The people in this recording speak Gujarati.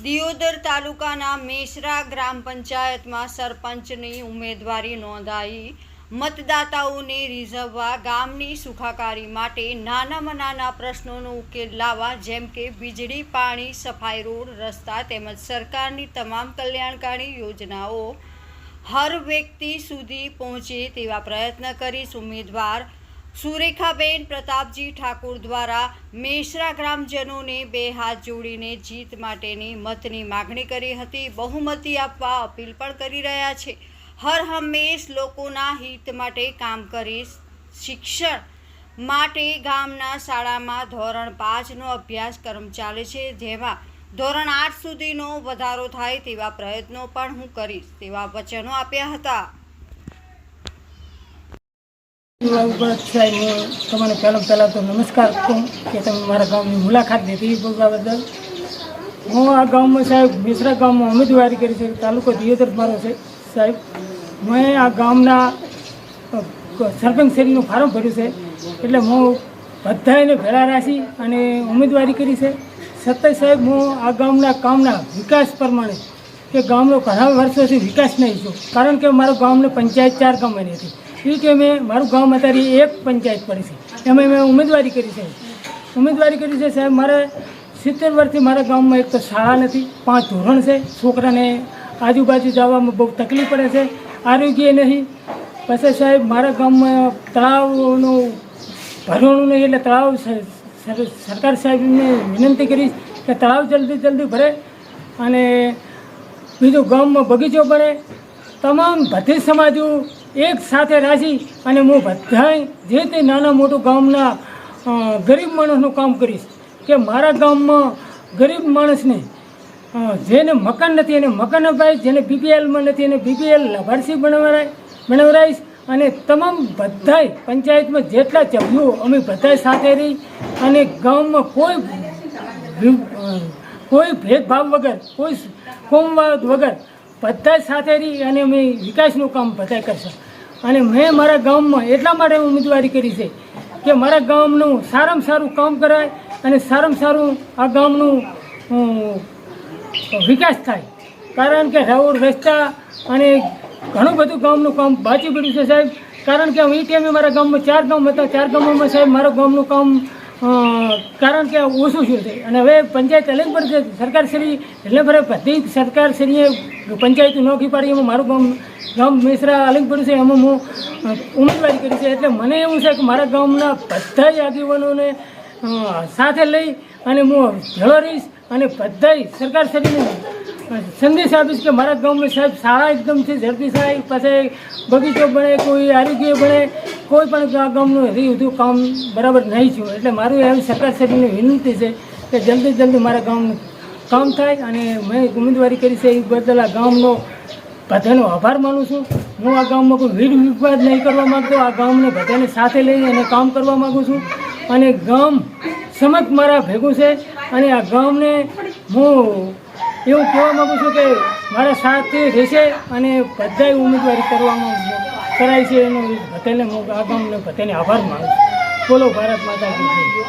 દિયોદર તાલુકાના મેસરા ગ્રામ પંચાયતમાં સરપંચની ઉમેદવારી નોંધાઈ। મતદાતાઓને રીઝવવા ગામની સુખાકારી માટે નાનામાં નાના પ્રશ્નોનો ઉકેલ લાવવા જેમ કે વીજળી, પાણી, સફાઈ, રોડ, રસ્તા તેમજ સરકારની તમામ કલ્યાણકારી યોજનાઓ હર વ્યક્તિ સુધી પહોંચે તેવા પ્રયત્ન કરીશ। ઉમેદવાર સુરેખાબેન પ્રતાપજી ઠાકોર દ્વારા મેસરા ગ્રામજનોને બે હાથ જોડીને જીત માટેની મતની માગણી કરી હતી। બહુમતી આપવા અપીલ પણ કરી રહ્યા છે। હર હંમેશ લોકોના હિત માટે કામ કરીશ। શિક્ષણ માટે ગામના શાળામાં ધોરણ 5નો અભ્યાસક્રમ ચાલે છે, જેમાં ધોરણ 8 સુધીનો વધારો થાય તેવા પ્રયત્નો પણ હું કરીશ તેવા વચનો આપ્યા હતા। તમને પહેલાં તો નમસ્કાર કહું કે તમે મારા ગામની મુલાકાત લીધી બદલ। હું આ ગામમાં સાહેબ મેસરા ગામમાં ઉમેદવારી કરી છે। તાલુકો દિયોદર મારો છે સાહેબ। મેં આ ગામના સરપંચ શ્રેણીનું ફાર્મ ભર્યું છે, એટલે હું બધાને ભેળા રાખી અને ઉમેદવારી કરી છે। છતાંય સાહેબ હું આ ગામના કામના વિકાસ પ્રમાણે કે ગામનો ઘણા વર્ષોથી વિકાસ નહીં છું, કારણ કે મારા ગામને પંચાયત 4 ગામની હતી। એ કે મેં મારું ગામ અત્યારે એક પંચાયત પડી છે, એમાં મેં ઉમેદવારી કરી છે સાહેબ। મારે 70 વર્ષથી મારા ગામમાં એક તો શાળા નથી, 5 ધોરણ છે, છોકરાને આજુબાજુ જવામાં બહુ તકલીફ પડે છે, આરોગ્ય નહીં। પછી સાહેબ મારા ગામમાં તળાવનું ભરવાનું નહીં, એટલે તળાવ સરકાર સાહેબને વિનંતી કરીશ કે તળાવ જલ્દી ભરે અને બીજું ગામમાં બગીચો બને। તમામ બધી સમાજો એક સાથે રાખી અને હું બધાય જે તે નાના મોટું ગામના ગરીબ માણસનું કામ કરીશ કે મારા ગામમાં ગરીબ માણસને જેને મકાન નથી એને મકાન અપાય, જેને બીપીએલમાં નથી એને બીપીએલ લાભાર્થી બનાવરાઈશ। અને તમામ બધાય પંચાયતમાં જેટલા સભ્યો અમે બધાય સાથે રહી અને ગામમાં કોઈ ભેદભાવ વગર, કોઈ કોમવાદ વગર બધા સાથે રહી અને અમે વિકાસનું કામ બધા કરશું। અને મેં મારા ગામમાં એટલા માટે ઉમેદવારી કરી છે કે મારા ગામનું સારામાં સારું કામ કરાય અને સારામાં સારું આ ગામનું વિકાસ થાય, કારણ કે રોડ, રસ્તા અને ઘણું બધું ગામનું કામ બાકી પડ્યું છે સાહેબ। કારણ કે એ ટાઈમે મારા ગામમાં 4 ગામ હતા, 4 ગામોમાં સાહેબ મારા ગામનું કામ કારણ કે ઓછું છે અને હવે પંચાયત અલગ પડશે સરકારશ્રી, એટલે બધી સરકારશ્રીએ પંચાયત નોખી પાડી, એમાં મારું ગામ મેસરા અલગ પડ્યું છે, એમાં હું ઉમેદવારી કરી છે। એટલે મને એવું છે કે મારા ગામના બધા જ આગેવાનોને સાથે લઈ અને હું ભેળો રહીશ અને બધાય સરકારશ્રીને સંદેશ આપીશ કે મારા ગામમાં સાહેબ શાળા એકદમથી ઝડપી થાય, પછી બગીચો બને, કોઈ આરોગ્ય બને, કોઈ પણ આ ગામનું બધું કામ બરાબર નહીં થયું। એટલે મારું એવી સરકારશ્રીને વિનંતી છે કે જલ્દી મારા ગામનું કામ થાય અને મેં ઉમેદવારી કરી છે એ બદલ આ ગામનો બધાનો આભાર માનું છું। હું આ ગામમાં કોઈ વિવાદ નહીં કરવા માગતો, આ ગામને બધાને સાથે લઈ અને કામ કરવા માગું છું અને ગામ સમજ મારા ભેગું છે અને આ ગામને હું એવું કહેવા માગું છું કે મારા સાથે રહેશે અને બધાય ઉમેદવારી કરવામાં કરાય છે, એનો બધાને હું આ ગામને બધાને આભાર માનું છું। બોલો ભારત માતા કી જય।